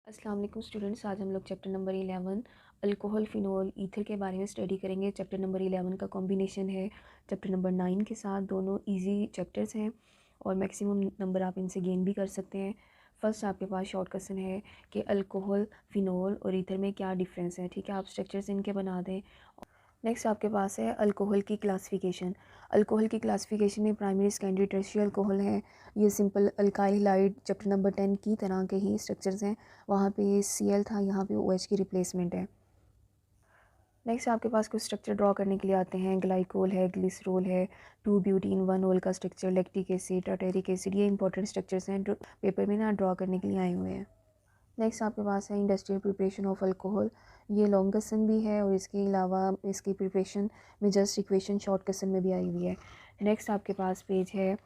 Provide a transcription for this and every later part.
अस्सलाम वालेकुम स्टूडेंट्स। आज हम लोग chapter number 11 alcohol phenol ether के बारे में स्टडी करेंगे। चैप्टर नंबर 11 का कॉम्बिनेशन है चैप्टर नंबर 9 के साथ। दोनों इजी चैप्टर्स हैं और मैक्सिमम नंबर आप इनसे गेन भी कर सकते हैं। फर्स्ट आपके पास शॉर्ट क्वेश्चन है कि अल्कोहल फिनोल और ईथर में क्या डिफरेंस है। ठीक है, आप स्ट्रक्चर्स इनके बना दें। नेक्स्ट आपके पास है अल्कोहल की क्लासिफिकेशन। अल्कोहल की क्लासिफिकेशन में प्राइमरी सेकेंडरी टर्शियरी अल्कोहल है। ये simple alkyl halide chapter number 10 की तरह के ही स्ट्रक्चर्स हैं। वहाँ पे Cl था, यहाँ पे OH की रिप्लेसमेंट है। नेक्स्ट आपके पास कुछ स्ट्रक्चर ड्रॉ करने के लिए आते हैं। ग्लाइकोल है, ग्लिसरॉल है, 2 ब्यूटीन 1 ओल का structure, lactic acid, tartaric acid, ये इंपॉर्टेंट स्ट्रक्चर्स हैं पेपर में ना ड्रॉ करने के लिए आए हुए हैं। नेक्स्ट आपके पास है इंडस्ट्रियल प्रिपरेशन ऑफ अल्कोहल। ये लॉन्ग क्वेश्चन भी है और इसके अलावा इसकी प्रिपरेशन में जस्ट इक्वेशन शॉर्ट क्वेश्चन में भी आई हुई है। नेक्स्ट आपके पास पेज है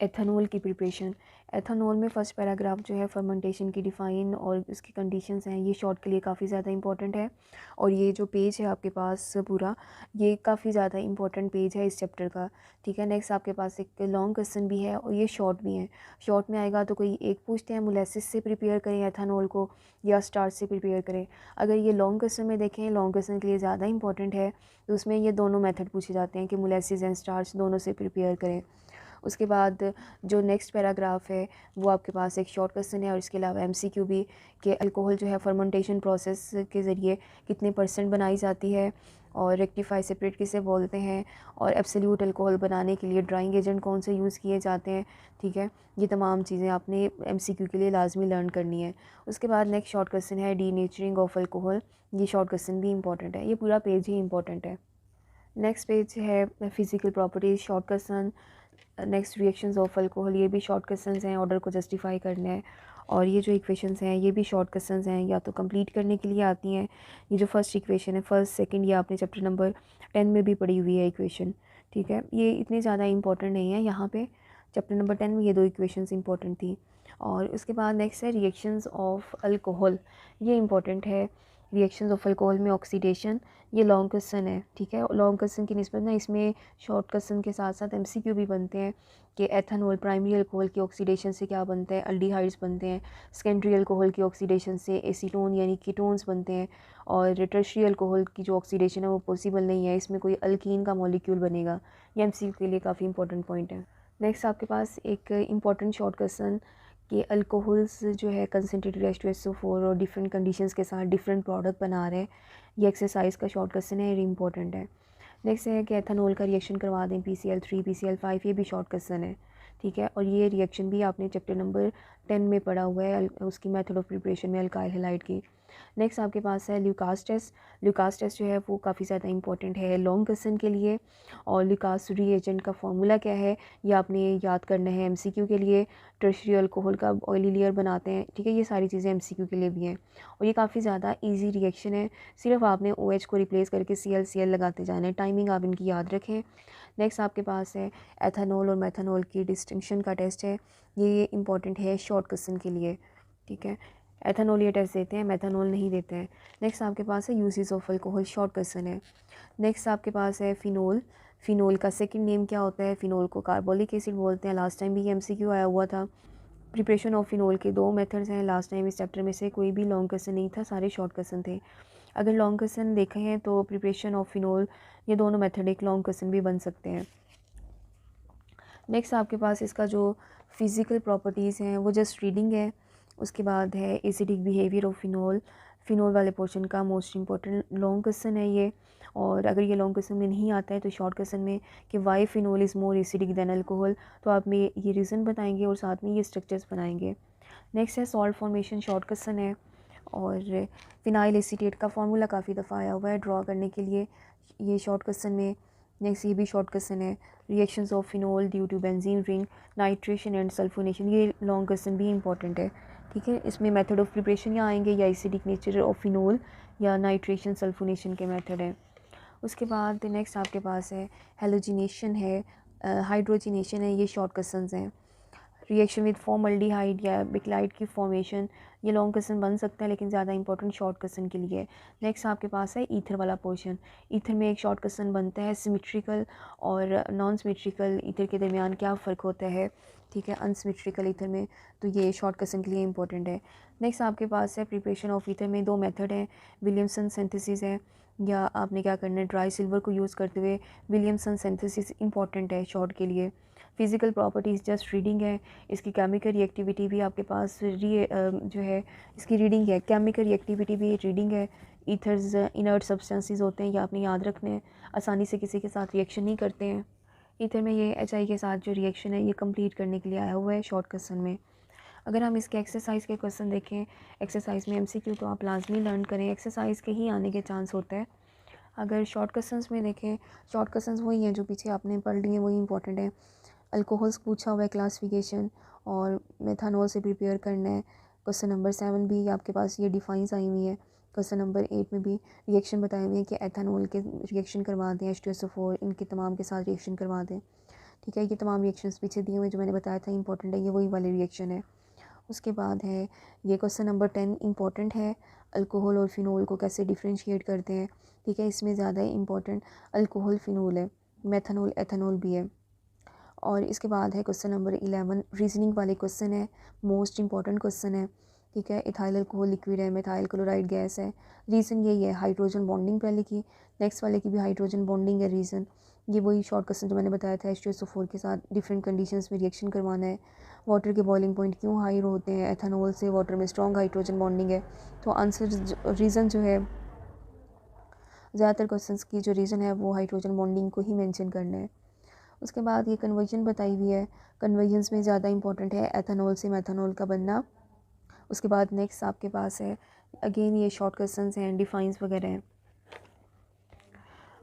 एथेनॉल की प्रिपरेशन। एथेनॉल में फ़र्स्ट पैराग्राफ जो है फर्मेंटेशन की डिफ़ाइन और इसकी कंडीशंस हैं, ये शॉर्ट के लिए काफ़ी ज़्यादा इंपॉर्टेंट है। और ये जो पेज है आपके पास पूरा, ये काफ़ी ज़्यादा इंपॉर्टेंट पेज है इस चैप्टर का। ठीक है, नेक्स्ट आपके पास एक लॉन्ग क्वेश्चन भी है और ये शॉर्ट भी है। शॉर्ट में आएगा तो कोई एक पूछते हैं मोलेसिस से प्रिपेयर करें एथेनॉल को या स्टार्च से प्रिपेयर करें। अगर ये लॉन्ग क्वेश्चन में देखें, लॉन्ग क्वेश्चन के लिए ज़्यादा इंपॉर्टेंट है, तो उसमें ये दोनों मेथड पूछे जाते हैं कि मोलेसिस एंड स्टार्च दोनों से प्रिपेयर करें। उसके बाद जो नेक्स्ट पैराग्राफ है वो आपके पास एक शॉर्ट क्वेश्चन है और इसके अलावा MCQ भी कि अल्कोहल जो है फर्मेंटेशन प्रोसेस के ज़रिए कितने % बनाई जाती है और रेक्टिफाई सेपरेट किसे बोलते हैं और एब्सोल्यूट अल्कोहल बनाने के लिए ड्राइंग एजेंट कौन से यूज़ किए जाते हैं। ठीक है, ये तमाम चीज़ें आपने MCQ के लिए लाजमी लर्न करनी है। उसके बाद नेक्स्ट शॉर्ट क्वेश्चन है डीनेचरिंग ऑफ अल्कोहल। ये शॉर्ट क्वेश्चन भी इंपॉर्टेंट है, ये पूरा पेज ही इंपॉर्टेंट है। नेक्स्ट पेज है physical properties short question. Next reactions of alcohol, ये भी शॉर्ट क्वेश्चंस हैं, ऑर्डर को जस्टिफाई करना है। और ये जो इक्वेशंस हैं ये भी शॉर्ट क्वेश्चंस हैं, या तो कंप्लीट करने के लिए आती हैं। ये जो फर्स्ट इक्वेशन है, फर्स्ट सेकंड, ये आपने चैप्टर नंबर 10 में भी पढ़ी हुई है इक्वेशन। ठीक है, ये इतनी ज़्यादा इंपॉर्टेंट नहीं है। यहाँ पे चैप्टर नंबर 10 में ये दो इक्वेशंस इंपॉर्टेंट थी। और उसके बाद नेक्स्ट है रिएक्शंस ऑफ अल्कोहल, ये इंपॉर्टेंट है। रिएक्शंस ऑफ अल्कोहल में ऑक्सीडेशन, ये लॉन्ग क्वेश्चन है। ठीक है, लॉन्ग क्वेश्चन की निस्बत ना इसमें शॉर्ट क्वेश्चन के साथ साथ MCQ भी बनते हैं कि एथेनॉल प्राइमरी अल्कोहल की ऑक्सीडेशन से क्या बनता है, अल्डिहाइड्स बनते हैं। सेकेंडरी अल्कोहल की ऑक्सीडेशन से एसीटोन यानी कीटोन्स बनते हैं। और टर्शियरी अल्कोहल की जो ऑक्सीडेशन है वो पॉसिबल नहीं है, इसमें कोई अल्कीन का मॉलिक्यूल बनेगा। ये MCQ के लिए काफ़ी इंपॉर्टेंट पॉइंट है। नेक्स्ट आपके पास एक इंपॉर्टेंट शॉर्ट क्वेश्चन कि अल्कोहल्स जो है कंसनट्रेटेड H2SO4 और डिफरेंट कंडीशंस के साथ डिफरेंट प्रोडक्ट बना रहे हैं। ये एक्सरसाइज का शॉर्ट क्वेश्चन है, ये इंपॉर्टेंट है। नेक्स्ट है कि एथेनॉल का रिएक्शन करवा दें PCl3 PCl5, ये भी शॉर्ट क्वेश्चन है। ठीक है, और ये रिएक्शन भी आपने चैप्टर नंबर 10 में पढ़ा हुआ है उसकी मेथड ऑफ प्रिपरेशन में अल्काइल हैलाइड की। नेक्स्ट आपके पास है ल्यूकास टेस्ट। ल्यूकास टेस्ट जो है वो काफ़ी ज़्यादा इंपॉर्टेंट है लॉन्ग क्वेश्चन के लिए। और ल्यूकास रीएजेंट का फार्मूला क्या है ये आपने याद करना है MCQ के लिए। टर्शियरी अल्कोहल का ऑयली लेयर बनाते हैं। ठीक है, ये सारी चीज़ें MCQ के लिए भी हैं और ये काफ़ी ज़्यादा ईजी रिएक्शन है। सिर्फ आपने OH को रिप्लेस करके Cl लगाते जाना है। टाइमिंग आप इनकी याद रखें। नेक्स्ट आपके पास है एथेनॉल और मेथेनॉल की डिस्टिंक्शन का टेस्ट है, ये इंपॉर्टेंट है शॉर्ट क्वेश्चन के लिए। ठीक है, एथेनॉल ये टेस्ट देते हैं, मेथेनॉल नहीं देते हैं। नेक्स्ट आपके पास है uses of alcohol, short question है। नेक्स्ट आपके पास है फिनोल। फिनोल का सेकंड नेम क्या होता है? फिनोल को कार्बोलिक एसिड बोलते हैं। लास्ट टाइम भी MCQ आया हुआ था। प्रिपरेशन ऑफ फिनोल के दो मेथड्स हैं। लास्ट टाइम इस चैप्टर में से कोई भी लॉन्ग क्वेश्चन नहीं था, सारे शॉर्ट क्वेश्चन थे। अगर लॉन्ग क्वेश्चन देखे हैं तो प्रिपरेशन ऑफ फिनोल, ये दोनों मेथड एक लॉन्ग क्वेश्चन भी बन सकते हैं। नेक्स्ट आपके पास इसका जो फिज़िकल प्रॉपर्टीज़ हैं वो जस्ट रीडिंग है। उसके बाद है acidic behaviour of phenol. Phenol वाले पोर्शन का मोस्ट इंपॉर्टेंट लॉन्ग क्वेश्चन है ये। और अगर ये लॉन्ग क्वेश्चन में नहीं आता है तो शॉर्ट क्वेश्चन में कि why phenol is more acidic than alcohol, तो आप में ये रीज़न बताएंगे और साथ में ये स्ट्रक्चर्स बनाएंगे। नेक्स्ट है सॉल्ट फॉर्मेशन, शॉर्ट क्वेश्चन है। और फिनाइल एसीटेट का फार्मूला काफ़ी दफ़ा आया हुआ है ड्रॉ करने के लिए, ये शॉर्ट क्वेश्चन में। नेक्स्ट ये भी शॉर्ट क्वेश्चन है। Reactions of phenol due to benzene ring, nitration and sulphonation, ये लॉन्ग क्वेश्चन भी इंपॉर्टेंट है। ठीक है, इसमें मेथड ऑफ प्रिपरेशन या आएंगे या एसिडिक नेचर ऑफ फिनोल या नाइट्रेशन सल्फोनेशन के मेथड है। उसके बाद नेक्स्ट आपके पास है हेलोजिनेशन है, हाइड्रोजिनेशन है, ये शॉर्ट क्वेश्चन हैं। रिएक्शन विद फॉर्मल्डिहाइड या बेक्लाइड की फॉर्मेशन, ये लॉन्ग क्वेश्चन बन सकता है लेकिन ज़्यादा इंपॉर्टेंट शॉर्ट क्वेश्चन के लिए। नेक्स्ट आपके पास है ईथर वाला पोर्शन। ईथर में एक शॉर्ट क्वेश्चन बनता है सिमेट्रिकल और नॉन सिमेट्रिकल ईथर के दरमियान क्या फ़र्क होता है, ठीक है, अनसिमेट्रिकल ईथर में, तो ये शॉर्ट क्वेश्चन के लिए इंपॉर्टेंट है। नेक्स्ट आपके पास है प्रिपरेशन ऑफ ईथर में 2 मेथड हैं, विलियमसन सिंथेसिस है या आपने क्या करना है ड्राई सिल्वर को यूज़ करते हुए विलियमसन सिंथेसिस इंपॉर्टेंट है शॉर्ट के लिए। फिज़िकल प्रॉपर्टीज़ जस्ट रीडिंग है, इसकी केमिकल रिएक्टिविटी भी आपके पास जो है इसकी रीडिंग है, केमिकल रिएक्टिविटी भी रीडिंग है। ईथर्स इनर्ट सब्सटेंसेस होते हैं, ये आपने याद रखने हैं, आसानी से किसी के साथ रिएक्शन नहीं करते हैं। ईथर में ये HI के साथ जो रिएक्शन है ये कंप्लीट करने के लिए आया हुआ है शॉर्ट क्वेश्चन में। अगर हम इसके एक्सरसाइज के क्वेश्चन देखें, एक्सरसाइज में MCQ तो आप लाजमी लर्न करें, एक्सरसाइज के ही आने के चांस होता है। अगर शॉर्ट क्वेश्चंस में देखें, शॉर्ट क्वेश्चंस वही हैं जो पीछे आपने पढ़ लिए, वही इंपॉर्टेंट है। अल्कोहल्स पूछा हुआ है क्लासिफिकेशन और मेथानॉल से प्रिपेयर करना है। क्वेश्चन नंबर 7 भी आपके पास ये डिफाइंस आई हुई है। क्वेश्चन नंबर 8 में भी रिएक्शन बताए हुए हैं कि एथानॉल के रिएक्शन करवा दें, H2SO4 इनके तमाम के साथ रिएक्शन करवा दें, ठीक है। ये तमाम रिएक्शंस पीछे दिए हुए जो मैंने बताया था इंपॉर्टेंट है, ये वही वाले रिएक्शन है। उसके बाद है ये क्वेश्चन नंबर 10 इंपॉर्टेंट है, अल्कोहल और फिनोल को कैसे डिफ्रेंशिएट करते हैं, ठीक है। इसमें ज़्यादा इंपॉर्टेंट अल्कोहल फिनोल है, मेथनॉल एथनॉल भी है। और इसके बाद है क्वेश्चन नंबर 11 रीजनिंग वाले क्वेश्चन है, मोस्ट इंपॉर्टेंट क्वेश्चन है, ठीक है। इथाइल अल्कोहल लिक्विड है, मिथाइल क्लोराइड गैस है, रीज़न यही है हाइड्रोजन बॉन्डिंग पहले की, नेक्स्ट वाले की भी हाइड्रोजन बॉन्डिंग है रीज़न। ये वही शॉर्ट क्वेश्चन जो मैंने बताया था, H2SO4 के साथ डिफरेंट कंडीशंस में रिएक्शन करवाना है। वाटर के बॉइलिंग पॉइंट क्यों हाई होते हैं, एथेनॉल से वाटर में स्ट्रॉन्ग हाइड्रोजन बॉन्डिंग है। तो आंसर रीज़न जो है ज़्यादातर क्वेश्चंस की जो रीज़न है वो हाइड्रोजन बॉन्डिंग को ही मेंशन करना है। उसके बाद ये कन्वर्जन बताई हुई है, कन्वर्जन्स में ज़्यादा इंपॉर्टेंट है एथेनॉल से मेथनॉल का बनना। उसके बाद नेक्स्ट आपके पास है अगेन ये शॉर्ट क्वेश्चंस हैं, डिफाइंस वगैरह हैं।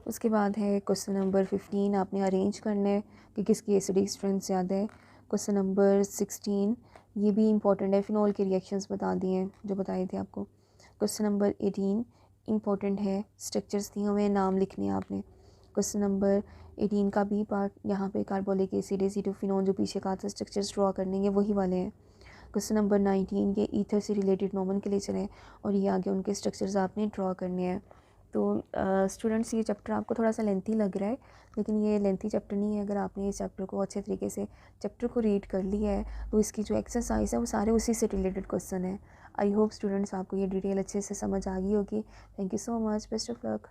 उसके बाद है क्वेश्चन नंबर 15 आपने अरेंज करना है कि किसकी एसिडिक स्ट्रेंथ ज़्यादा है। क्वेश्चन नंबर 16 ये भी इंपॉर्टेंट है, फिनॉल के रिएक्शंस बता दिए हैं जो बताए थे आपको। क्वेश्चन नंबर 18 इंपॉर्टेंट है, स्ट्रक्चर्स दिए हुए नाम लिखने हैं आपने। क्वेश्चन नंबर 18 का बी पार्ट यहाँ पे कार्बोलिक एसिड एसिटोफिनोन जो पीछे का था स्ट्रक्चर्स ड्रॉ करने हैं वही वाले हैं। क्वेश्चन नंबर 19 ये ईथर से रिलेटेड नोमेनक्लेचर है और ये आगे उनके स्ट्रक्चर्स आपने ड्रॉ करने हैं। तो स्टूडेंट्स ये चैप्टर आपको थोड़ा सा लेंथी लग रहा है लेकिन ये लेंथी चैप्टर नहीं है। अगर आपने इस चैप्टर को अच्छे तरीके से चैप्टर को रीड कर लिया है तो इसकी जो एक्सरसाइज है वो सारे उसी से रिलेटेड क्वेश्चन है। आई होप स्टूडेंट्स आपको ये डिटेल अच्छे से समझ आ गई होगी। Thank you so much, best of luck.